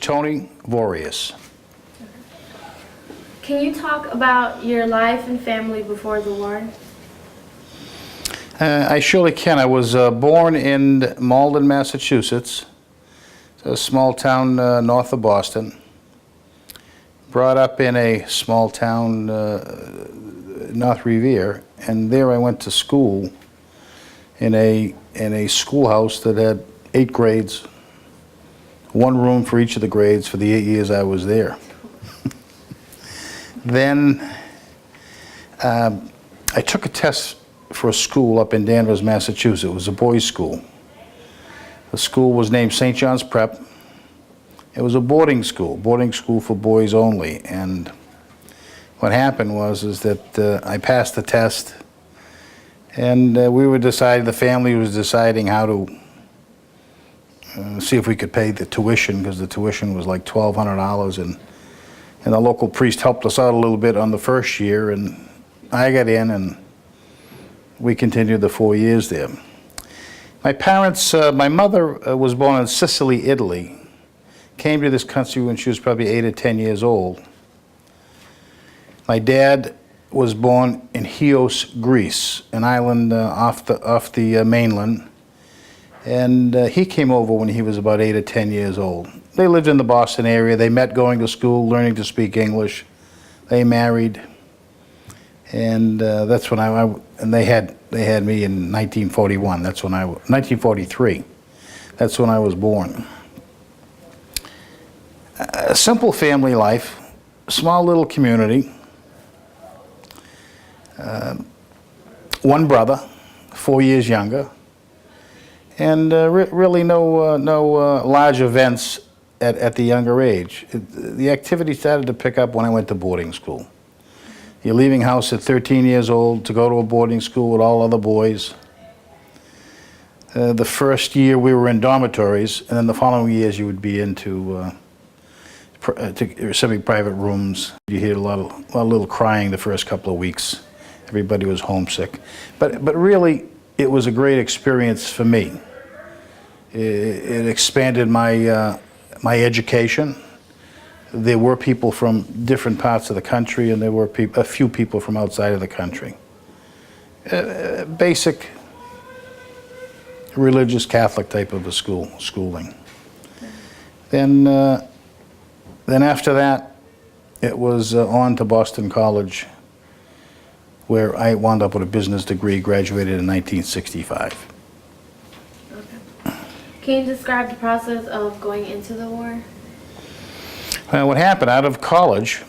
Tony Vorias. Can you talk about your life and family before the war? I surely can. I was born in Malden, Massachusetts, a small town north of Boston. Brought up in a small town, North Revere, and there I went to school in a schoolhouse that had 8 grades, one room for each of the grades for the 8 years I was there. Then I took a test for a school up in Danvers, Massachusetts. It was a boys' school. The school was named St. John's Prep. It was a boarding school for boys only. And what happened was that I passed the test, and the family was deciding how to see if we could pay the tuition, because the tuition was like $1,200, and the local priest helped us out a little bit on the first year, and I got in, and we continued the 4 years there. My parents, my mother was born in Sicily, Italy, came to this country when she was probably 8 or 10 years old. My dad was born in Chios, Greece, an island off the mainland, and he came over when he was about 8 or 10 years old. They lived in the Boston area. They met going to school, learning to speak English. They married, and that's when and they had me in 1941. 1943. That's when I was born. A simple family life, small little community. One brother, 4 years younger, and really no large events at the younger age. The activity started to pick up when I went to boarding school. You're leaving house at 13 years old to go to a boarding school with all other boys. The first year we were in dormitories, and then the following years you would be into semi-private rooms. You hear a lot of little crying the first couple of weeks. Everybody was homesick. But really, it was a great experience for me. It expanded my education. There were people from different parts of the country, and there were a few people from outside of the country. Basic religious Catholic type of a schooling. Then after that, it was on to Boston College, where I wound up with a business degree, graduated in 1965. Okay. Can you describe the process of going into the war? What happened, out of college,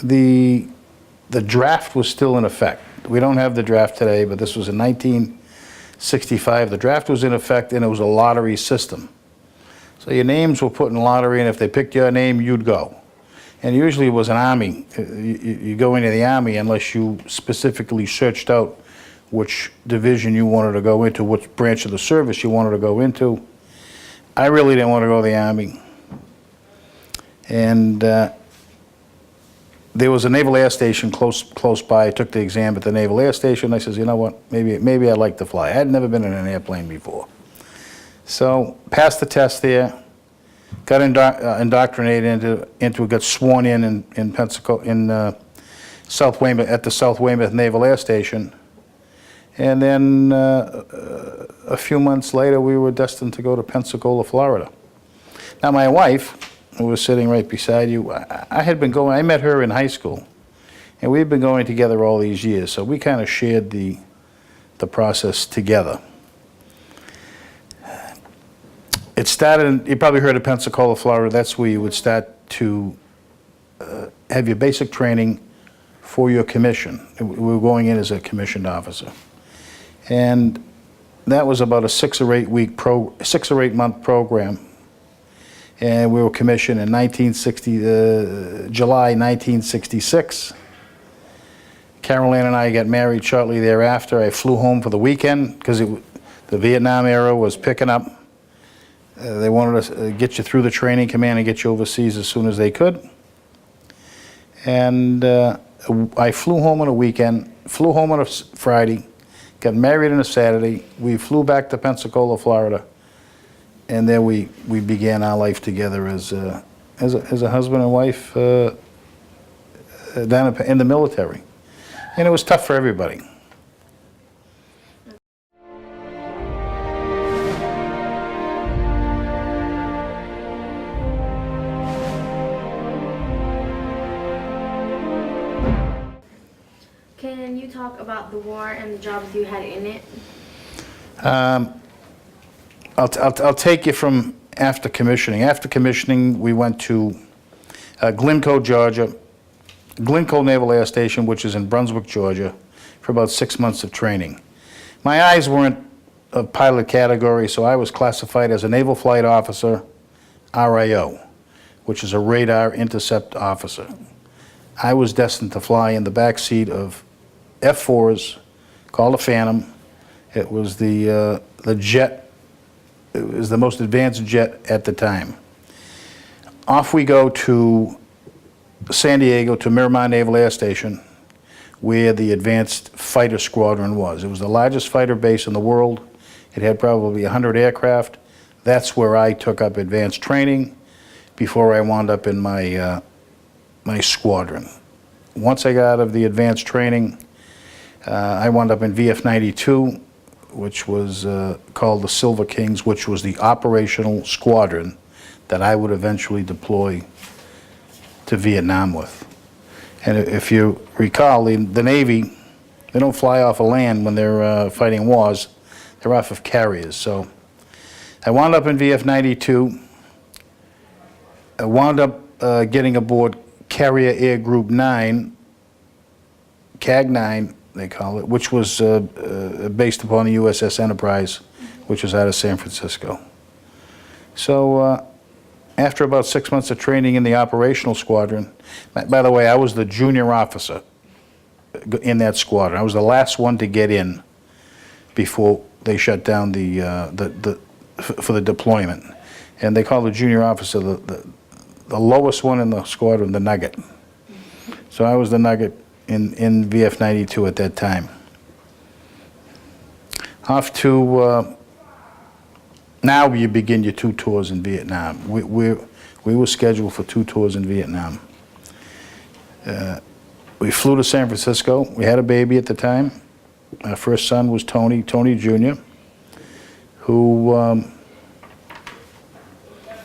the draft was still in effect. We don't have the draft today, but this was in 1965. The draft was in effect, and it was a lottery system. So your names were put in lottery, and if they picked your name, you'd go. And usually it was an army. You go into the army unless you specifically searched out which division you wanted to go into, which branch of the service you wanted to go into. I really didn't want to go to the army. And there was a Naval Air Station close by. I took the exam at the Naval Air Station. I says, you know what, maybe I'd like to fly. I had never been in an airplane before. So passed the test there, got indoctrinated got sworn in Pensacola, in South Weymouth, at the South Weymouth Naval Air Station. And then a few months later, we were destined to go to Pensacola, Florida. Now my wife, who was sitting right beside you, I met her in high school, and we've been going together all these years, so we kind of shared the process together. It started, you probably heard of Pensacola, Florida. That's where you would start to have your basic training for your commission. We were going in as a commissioned officer. And that was about a 6 or 8 month program. And we were commissioned in July 1966. Carol Ann and I got married shortly thereafter. I flew home for the weekend because the Vietnam era was picking up. They wanted to get you through the training command and get you overseas as soon as they could. And I flew home on a weekend, flew home on a Friday, got married on a Saturday. We flew back to Pensacola, Florida, and there we began our life together as as a husband and wife down in the military. And it was tough for everybody. Can you talk about the war and the jobs you had in it? I'll take you from after commissioning. After commissioning, we went to Glencoe, Georgia, Glencoe Naval Air Station, which is in Brunswick, Georgia, for about 6 months of training. My eyes weren't of pilot category, so I was classified as a Naval Flight Officer, RIO, which is a Radar Intercept Officer. I was destined to fly in the back seat of F-4s called a Phantom. It was the jet. It was the most advanced jet at the time. Off we go to San Diego, to Miramar Naval Air Station, where the Advanced Fighter Squadron was. It was the largest fighter base in the world. It had probably 100 aircraft. That's where I took up advanced training before I wound up in my my squadron. Once I got out of the advanced training, I wound up in VF-92, which was called the Silver Kings, which was the operational squadron that I would eventually deploy to Vietnam with. And if you recall, the Navy, they don't fly off of land when they're fighting wars. They're off of carriers. So I wound up in VF-92. I wound up getting aboard Carrier Air Group 9, CAG 9, they call it, which was based upon the USS Enterprise, which was out of San Francisco. So after about 6 months of training in the operational squadron, by the way, I was the junior officer in that squadron. I was the last one to get in before they shut down for the deployment. And they call the junior officer the lowest one in the squadron, the Nugget. So I was the Nugget in VF-92 at that time. Off to, now you begin your 2 tours in Vietnam. We were scheduled for 2 tours in Vietnam. We flew to San Francisco. We had a baby at the time. Our first son was Tony Jr., who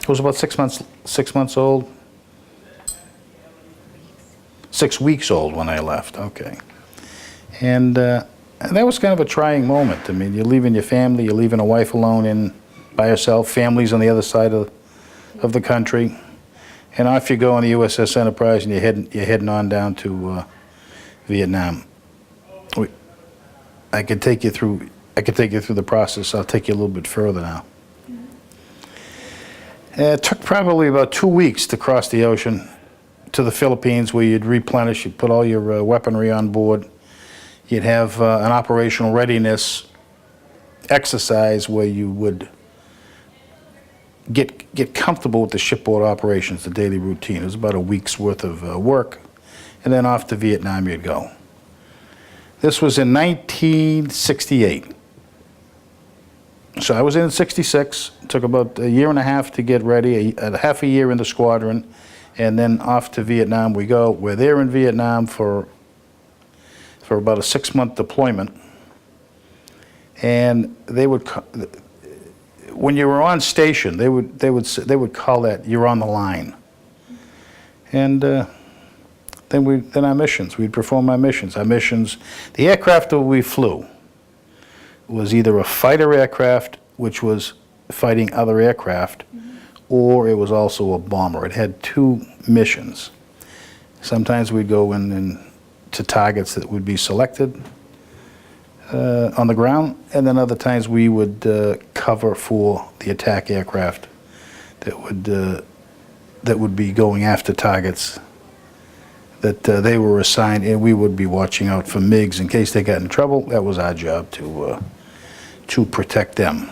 was about 6 months old. 6 weeks old when I left, okay. And that was kind of a trying moment. I mean, you're leaving your family, you're leaving a wife alone by herself, families on the other side of the country. And off you go on the USS Enterprise, and you're heading on down to Vietnam. I could take you through the process. I'll take you a little bit further now. It took probably about 2 weeks to cross the ocean to the Philippines, where you'd replenish, you'd put all your weaponry on board. You'd have an operational readiness exercise where you would get comfortable with the shipboard operations, the daily routine. It was about a week's worth of work, and then off to Vietnam you'd go. This was in 1968. So I was in 66, took about a year and a half to get ready, half a year in the squadron, and then off to Vietnam we go. We're there in Vietnam for about a 6-month deployment. And they would, when you were on station, they would call that you're on the line. And then our missions, we'd perform our missions. The aircraft that we flew was either a fighter aircraft, which was fighting other aircraft, or it was also a bomber. It had 2 missions. Sometimes we'd go in to targets that would be selected on the ground, and then other times we would cover for the attack aircraft that would be going after targets that they were assigned, and we would be watching out for MiGs in case they got in trouble. That was our job to protect them.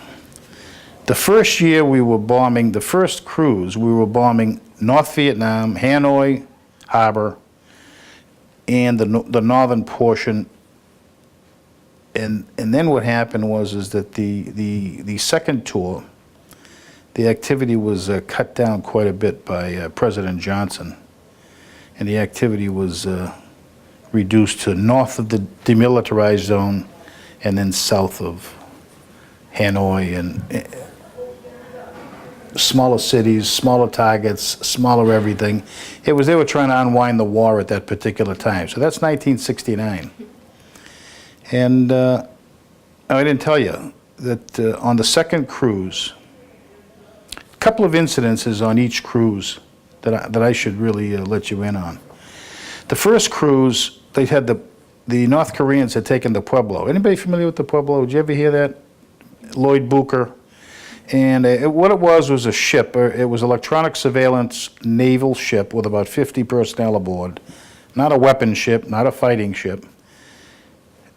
The first year we were bombing, the first cruise, we were bombing North Vietnam, Hanoi Harbor, and the northern portion. And then what happened was that the second tour, the activity was cut down quite a bit by President Johnson, and the activity was reduced to north of the demilitarized zone and then south of Hanoi, and smaller cities, smaller targets, smaller everything. They were trying to unwind the war at that particular time. So that's 1969. And I didn't tell you that on the second cruise, a couple of incidences on each cruise that I should really let you in on. The first cruise, they had the North Koreans had taken the Pueblo. Anybody familiar with the Pueblo? Did you ever hear that? Lloyd Booker. And what it was a ship. It was electronic surveillance naval ship with about 50 personnel aboard. Not a weapon ship, not a fighting ship.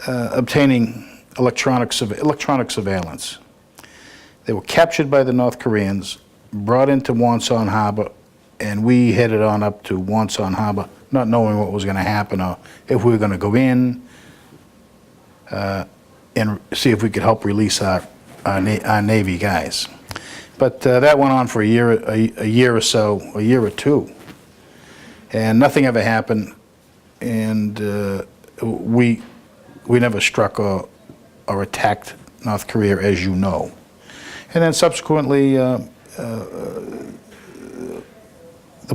Obtaining electronic surveillance. They were captured by the North Koreans, brought into Wonsan Harbor, and we headed on up to Wonsan Harbor, not knowing what was going to happen or if we were going to go in and see if we could help release our Navy guys. But that went on for a year or so, a year or two, and nothing ever happened, and we never struck or attacked North Korea, as you know. And then subsequently, the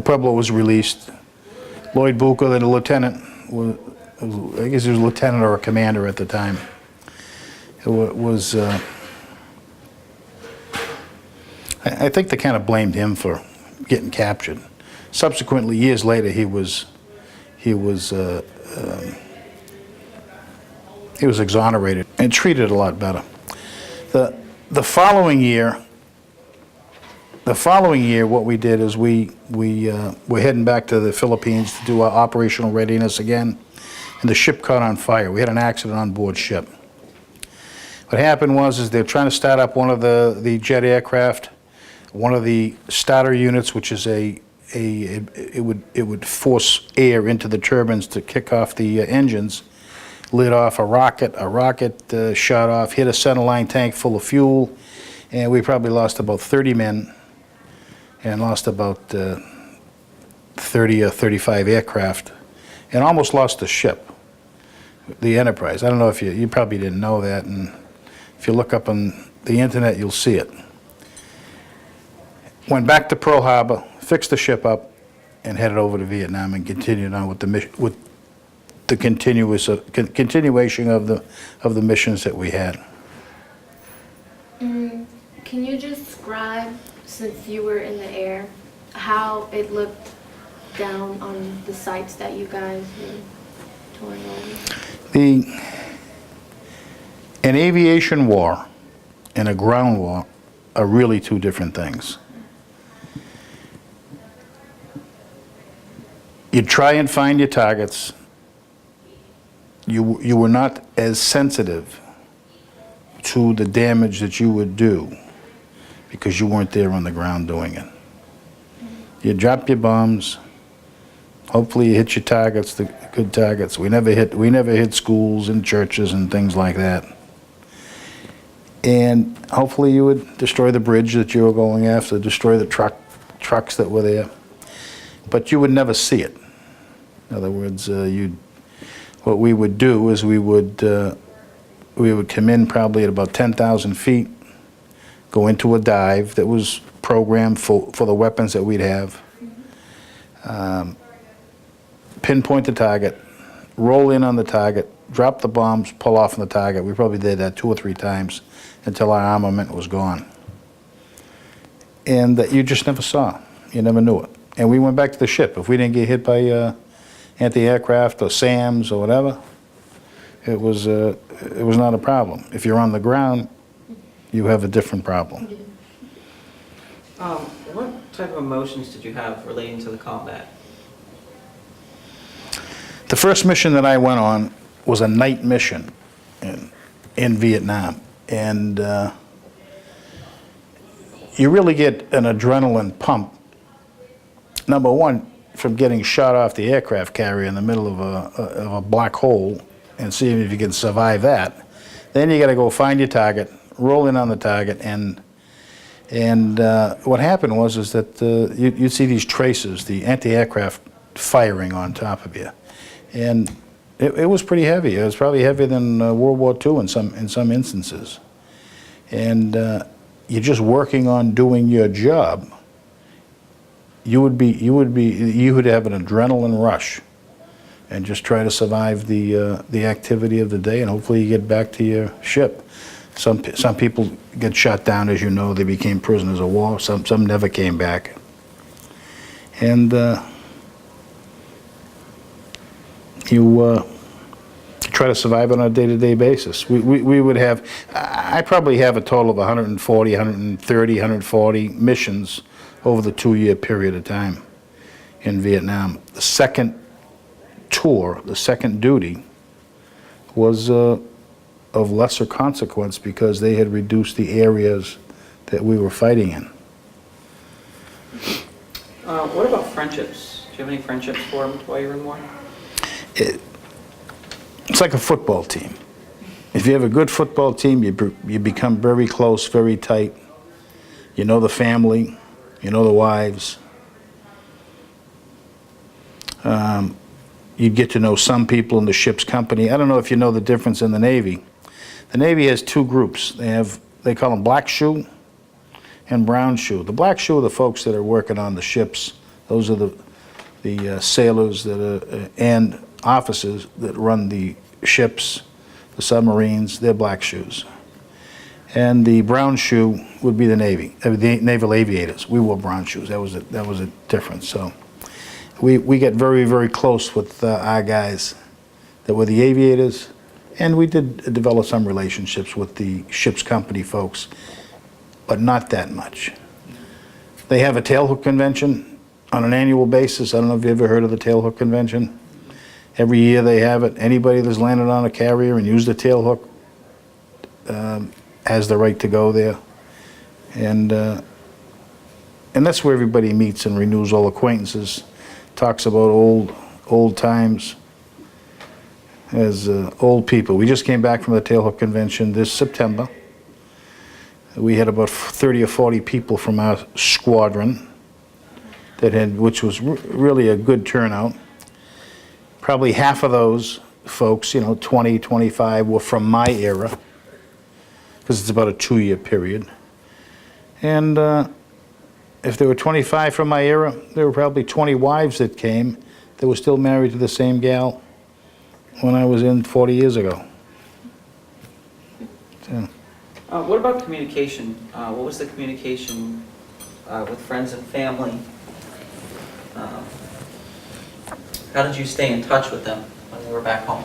Pueblo was released. Lloyd Booker, the lieutenant, I guess he was a lieutenant or a commander at the time, I think they kind of blamed him for getting captured. Subsequently, years later, he was exonerated and treated a lot better. The following year, what we did is we're heading back to the Philippines to do our operational readiness again, and the ship caught on fire. We had an accident on board ship. What happened was they're trying to start up one of the jet aircraft, one of the starter units, which is it would force air into the turbines to kick off the engines. Lit off a rocket shot off, hit a centerline tank full of fuel, and we probably lost about 30 men and lost about 30 or 35 aircraft, and almost lost the ship, the Enterprise. I don't know if you probably didn't know that, and if you look up on the internet, you'll see it. Went back to Pearl Harbor, fixed the ship up, and headed over to Vietnam and continued on with the mission, with the continuation of the missions that we had. Can you describe, since you were in the air, how it looked down on the sites that you guys were touring over? An aviation war and a ground war are really two different things. You try and find your targets. You were not as sensitive to the damage that you would do because you weren't there on the ground doing it. You drop your bombs. Hopefully you hit your targets, the good targets. We never hit schools and churches and things like that. And hopefully you would destroy the bridge that you were going after, destroy the trucks that were there. But you would never see it. In other words, what we would do is we would come in probably at about 10,000 feet, go into a dive that was programmed for the weapons that we'd have, pinpoint the target, roll in on the target, drop the bombs, pull off on the target. We probably did that 2 or 3 times until our armament was gone. And that you just never saw. You never knew it. And we went back to the ship. If we didn't get hit by anti-aircraft or SAMs or whatever, it was not a problem. If you're on the ground, you have a different problem. What type of emotions did you have relating to the combat? The first mission that I went on was a night mission in Vietnam, and you really get an adrenaline pump. Number one, from getting shot off the aircraft carrier in the middle of a black hole and seeing if you can survive that. Then you got to go find your target, roll in on the target, and And what happened was is that you'd see these traces, the anti-aircraft firing on top of you. And it was pretty heavy. It was probably heavier than World War II in some instances. And you're just working on doing your job. You would have an adrenaline rush and just try to survive the activity of the day, and hopefully you get back to your ship. Some people get shot down, as you know. They became prisoners of war. Some never came back. And you try to survive on a day-to-day basis. We would have, I probably have a total of 140, 130, 140 missions over the 2-year period of time in Vietnam. The second tour, the second duty, was of lesser consequence because they had reduced the areas that we were fighting in. What about friendships? Do you have any friendships formed while you were in war? It's like a football team. If you have a good football team, you become very close, very tight. You know the family, you know the wives. You get to know some people in the ship's company. I don't know if you know the difference in the Navy. The Navy has two groups. They call them black shoe and brown shoe. The black shoe are the folks that are working on the ships. Those are the sailors that are, and officers that run the ships, the submarines. They're black shoes. And the brown shoe would be the Navy, the naval aviators. We wore brown shoes. That was a difference. So we get very, very close with our guys that were the aviators, and we did develop some relationships with the ship's company folks, but not that much. They have a tailhook convention on an annual basis. I don't know if you ever heard of the tailhook convention. Every year they have it. Anybody that's landed on a carrier and used a tailhook has the right to go there. And that's where everybody meets and renews all acquaintances, talks about old times as old people. We just came back from the tailhook convention this September. We had about 30 or 40 people from our squadron which was really a good turnout. Probably half of those folks, 20, 25, were from my era, because it's about a 2-year period. And if there were 25 from my era, there were probably 20 wives that came that were still married to the same gal when I was in 40 years ago. So. What about communication? What was the communication with friends and family? How did you stay in touch with them when you were back home?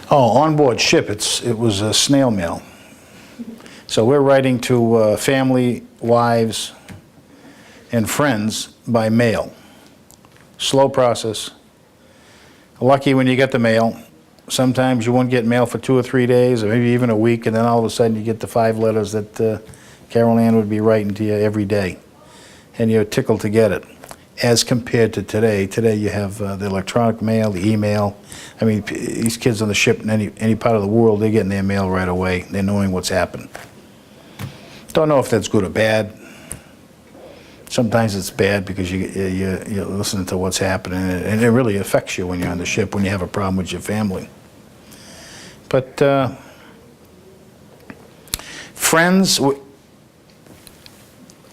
Oh, on board ship, it was a snail mail. So we're writing to family, wives, and friends by mail. Slow process. Lucky when you get the mail. Sometimes you won't get mail for 2 or 3 days, or maybe even a week, and then all of a sudden you get the 5 letters that Carol Ann would be writing to you every day. And you're tickled to get it. As compared to today. Today you have the electronic mail, the email. I mean, these kids on the ship in any part of the world, they're getting their mail right away. They're knowing what's happened. Don't know if that's good or bad. Sometimes it's bad because you're listening to what's happening, and it really affects you when you're on the ship, when you have a problem with your family. But friends,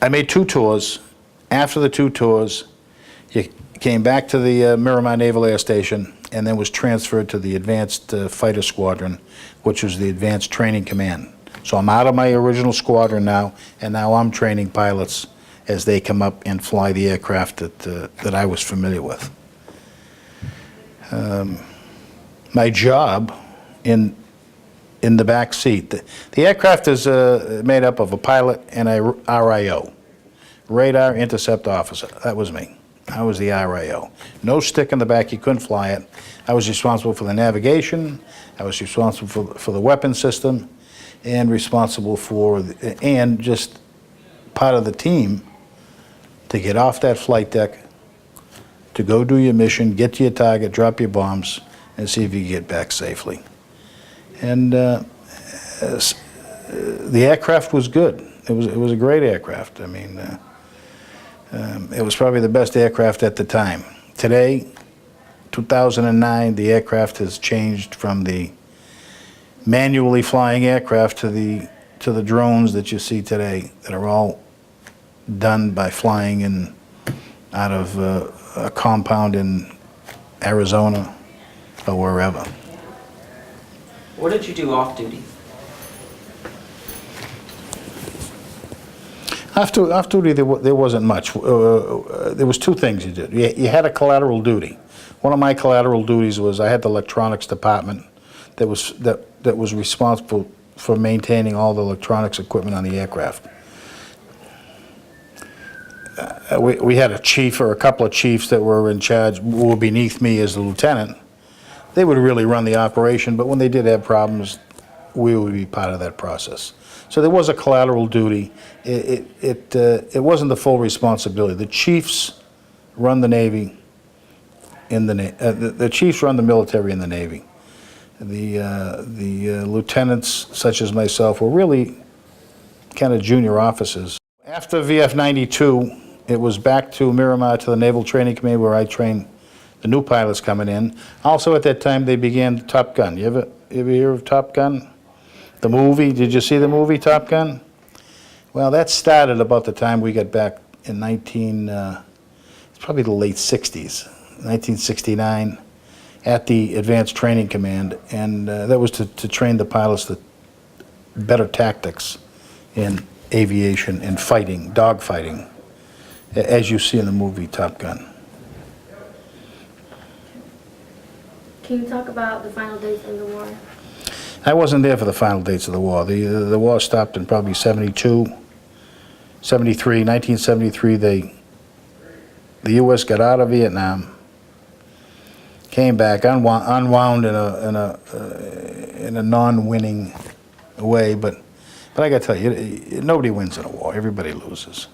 I made 2 tours. After the 2 tours, you came back to the Miramar Naval Air Station and then was transferred to the Advanced Fighter Squadron, which was the Advanced Training Command. So I'm out of my original squadron now, and now I'm training pilots as they come up and fly the aircraft that I was familiar with. My job in the back seat, the aircraft is made up of a pilot and a RIO, Radar Intercept Officer. That was me. I was the RIO. No stick in the back, you couldn't fly it. I was responsible for the navigation, I was responsible for the weapon system, and responsible for, and just part of the team to get off that flight deck, to go do your mission, get to your target, drop your bombs, and see if you get back safely. And the aircraft was good. It was a great aircraft. I mean, it was probably the best aircraft at the time. Today, 2009, the aircraft has changed from the manually flying aircraft to the drones that you see today that are all done by flying out of a compound in Arizona or wherever. What did you do off duty? Off duty, there wasn't much. There was two things you did. You had a collateral duty. One of my collateral duties was I had the electronics department that was responsible for maintaining all the electronics equipment on the aircraft. We had a chief or a couple of chiefs that were in charge, who were beneath me as the lieutenant. They would really run the operation, but when they did have problems, we would be part of that process. So there was a collateral duty. It wasn't the full responsibility. The chiefs run the Navy. The chiefs run the military in the Navy. The lieutenants, such as myself, were really kind of junior officers. After VF 92, it was back to Miramar to the Naval Training Command where I trained the new pilots coming in. Also at that time they began Top Gun. You ever hear of Top Gun? The movie, did you see the movie Top Gun? Well, that started about the time we got back in it's probably the late 60s, 1969, at the Advanced Training Command, and that was to train the pilots to better tactics in aviation and fighting, dog fighting, as you see in the movie Top Gun. Can you talk about the final days of the war? I wasn't there for the final dates of the war. The war stopped in probably 72, 73, 1973. The U.S. got out of Vietnam, came back, unwound in a non-winning way, but I got to tell you, nobody wins in a war. Everybody loses,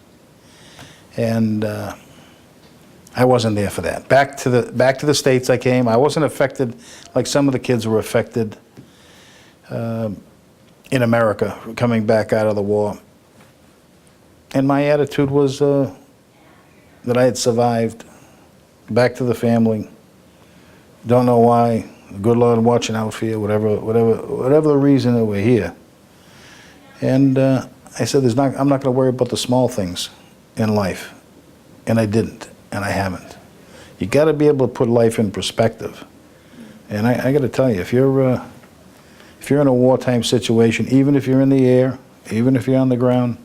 and I wasn't there for that. Back to the States I came. I wasn't affected like some of the kids were affected in America coming back out of the war. And my attitude was that I had survived, back to the family. Don't know why. Good Lord watching out for you, whatever the reason that we're here. And I said, I'm not going to worry about the small things in life. And I didn't, and I haven't. You got to be able to put life in perspective. And I got to tell you, if you're in a wartime situation, even if you're in the air, even if you're on the ground,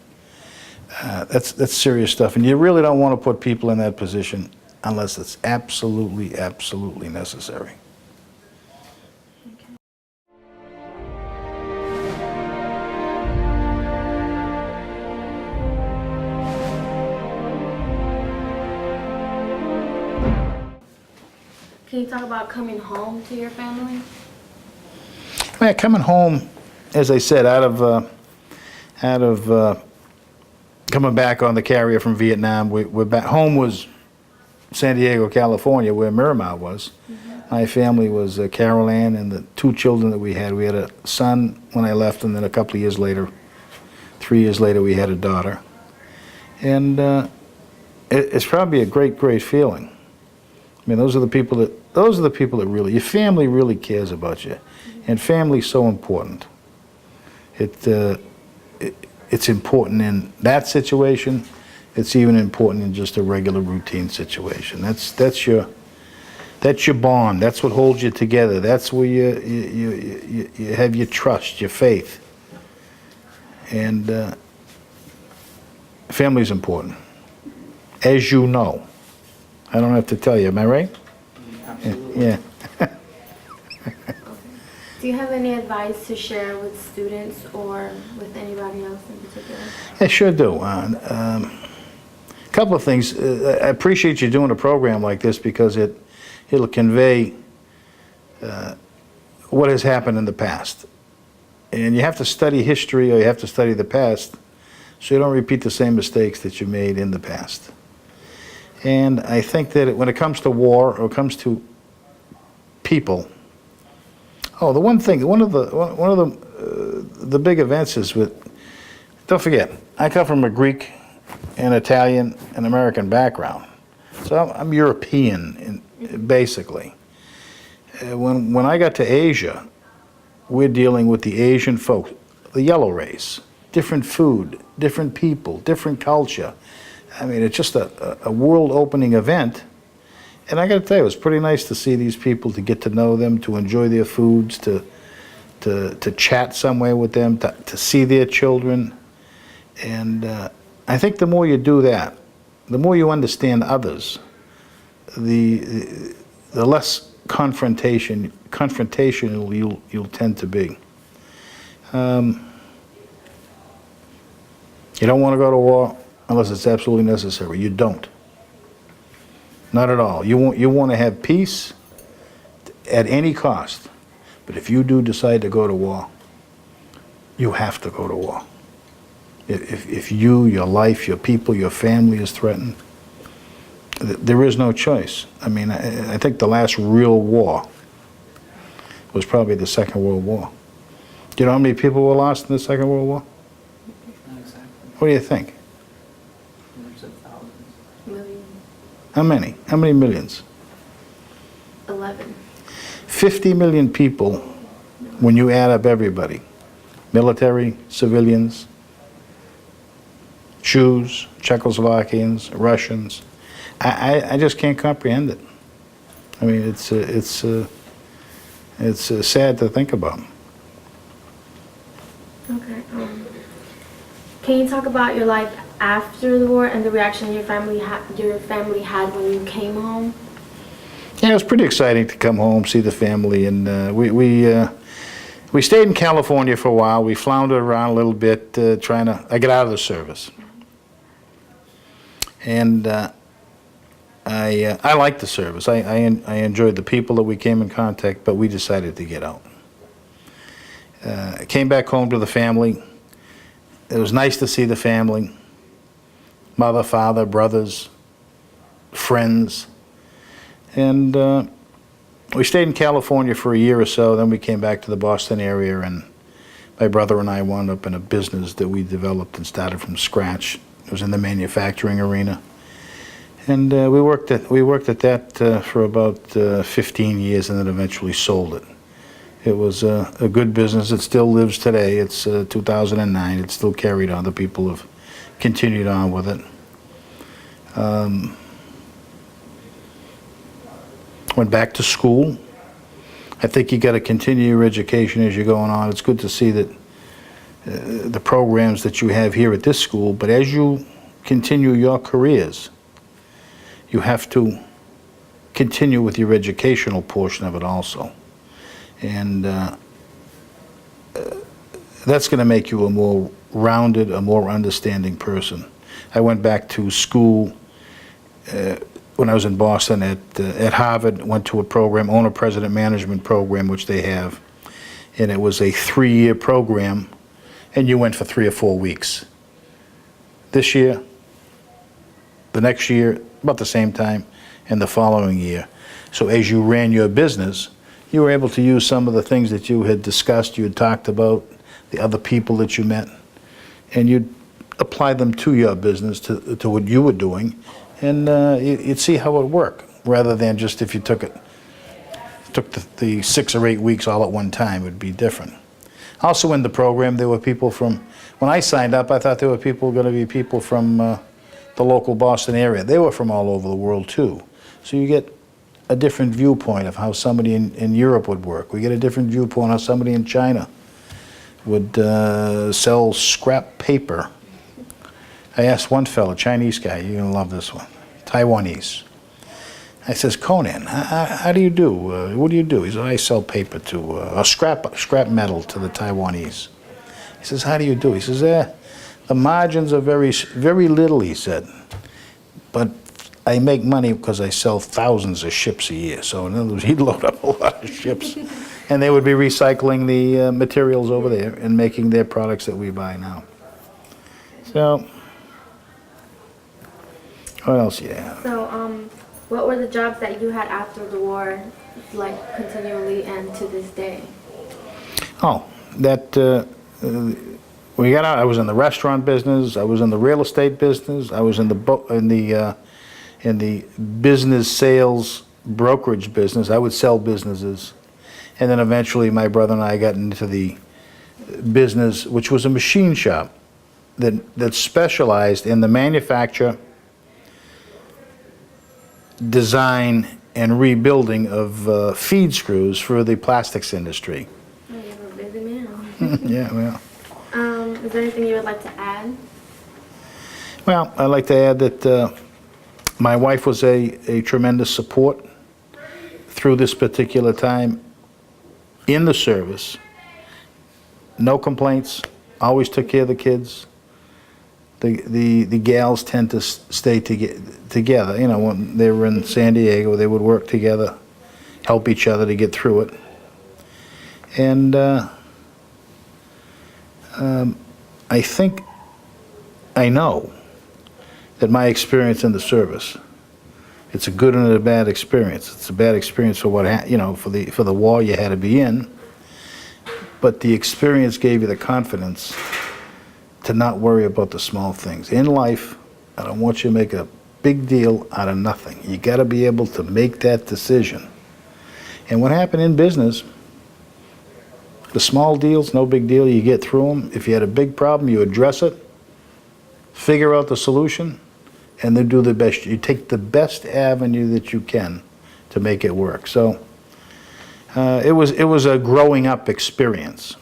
that's serious stuff. And you really don't want to put people in that position unless it's absolutely, absolutely necessary. Can you talk about coming home to your family? Man, coming home, as I said, out of coming back on the carrier from Vietnam, we're back. Home was San Diego, California, where Miramar was. Mm-hmm. My family was Carol Ann and the two children that we had. We had a son when I left, and then a couple of years later, 3 years later, we had a daughter. And it's probably a great, great feeling. I mean, those are the people that really, your family really cares about you. And family's so important. It's important in that situation. It's even important in just a regular routine situation. That's your bond. That's what holds you together. That's where you have your trust, your faith. And family's important, as you know. I don't have to tell you. Am I right? Absolutely. Yeah. Do you have any advice to share with students or with anybody else in particular? I sure do. A couple of things. I appreciate you doing a program like this because it'll convey what has happened in the past. And you have to study history or you have to study the past so you don't repeat the same mistakes that you made in the past. And I think that when it comes to war or it comes to people, one of the big events is with don't forget, I come from a Greek and Italian and American background. So I'm European, basically. When I got to Asia, we're dealing with the Asian folks, the yellow race, different food, different people, different culture. I mean, it's just a world-opening event. And I got to tell you, it was pretty nice to see these people, to get to know them, to enjoy their foods, to chat some way with them, to see their children. And I think the more you do that, the more you understand others, the less confrontational you'll tend to be. You don't want to go to war unless it's absolutely necessary. You don't. Not at all. You want to have peace at any cost. But if you do decide to go to war, you have to go to war. If you, your life, your people, your family is threatened, there is no choice. I mean, I think the last real war was probably the Second World War. Do you know how many people were lost in the Second World War? Not exactly. What do you think? Hundreds of thousands. Million. How many? How many millions? 11. 50 million people when you add up everybody. Military, civilians, Jews, Czechoslovakians, Russians. I just can't comprehend it. I mean, it's sad to think about. Okay. Can you talk about your life after the war and the reaction your family had when you came home? Yeah, it was pretty exciting to come home, see the family, and we stayed in California for a while. We floundered around a little bit, I got out of the service. And I liked the service. I enjoyed the people that we came in contact, but we decided to get out. I came back home to the family. It was nice to see the family. Mother, father, brothers, friends. And we stayed in California for a year or so, then we came back to the Boston area, and my brother and I wound up in a business that we developed and started from scratch. It was in the manufacturing arena. And we worked at that for about 15 years, and then eventually sold it. It was a good business. It still lives today. It's 2009. It's still carried on. The people have continued on with it. Went back to school. I think you got to continue your education as you're going on. It's good to see that the programs that you have here at this school, but as you continue your careers, you have to continue with your educational portion of it also. And that's going to make you a more rounded, a more understanding person. I went back to school when I was in Boston at Harvard, went to a program, owner-president management program, which they have. And it was a 3-year program, and you went for 3 or 4 weeks. This year, the next year, about the same time, and the following year. So as you ran your business, you were able to use some of the things that you had discussed, you had talked about, the other people that you met, and you'd apply them to your business, to what you were doing, and you'd see how it worked, rather than just if you took the 6 or 8 weeks all at one time, it would be different. Also in the program, there were people from, when I signed up, I thought there were going to be people from the local Boston area. They were from all over the world too. So you get a different viewpoint of how somebody in Europe would work. We get a different viewpoint how somebody in China would sell scrap paper. I asked one fellow, Chinese guy, you're going to love this one, Taiwanese. I says, Conan, how do you do? What do you do? He says, I sell paper to, scrap metal to the Taiwanese. He says, how do you do? He says, the margins are very little, he said, but I make money because I sell thousands of ships a year. So in other words, he'd load up a lot of ships, and they would be recycling the materials over there and making their products that we buy now. So, what else do you have? So, what were the jobs that you had after the war, like continually and to this day? Oh, that we got out, I was in the restaurant business, I was in the real estate business, I was in the business sales brokerage business. I would sell businesses. And then eventually my brother and I got into the business, which was a machine shop that specialized in the manufacture, design, and rebuilding of feed screws for the plastics industry. Oh, you're a busy man. Yeah, well. Is there anything you would like to add? Well, I'd like to add that my wife was a tremendous support through this particular time in the service. No complaints, always took care of the kids. The gals tend to stay together. You know, when they were in San Diego, they would work together, help each other to get through it. And I know that my experience in the service, it's a good and a bad experience. It's a bad experience for what for the war you had to be in, but the experience gave you the confidence to not worry about the small things. In life, I don't want you to make a big deal out of nothing. You got to be able to make that decision. And what happened in business, the small deals, no big deal, you get through them. If you had a big problem, you address it, figure out the solution, and then do the best. You take the best avenue that you can to make it work. So it was a growing up experience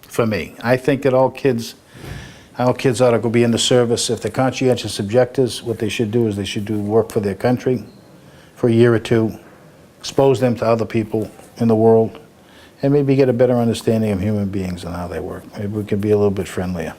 for me. I think that all kids ought to go be in the service. If they're conscientious objectors, what they should do is they should do work for their country for a year or two, expose them to other people in the world, and maybe get a better understanding of human beings and how they work. Maybe we can be a little bit friendlier.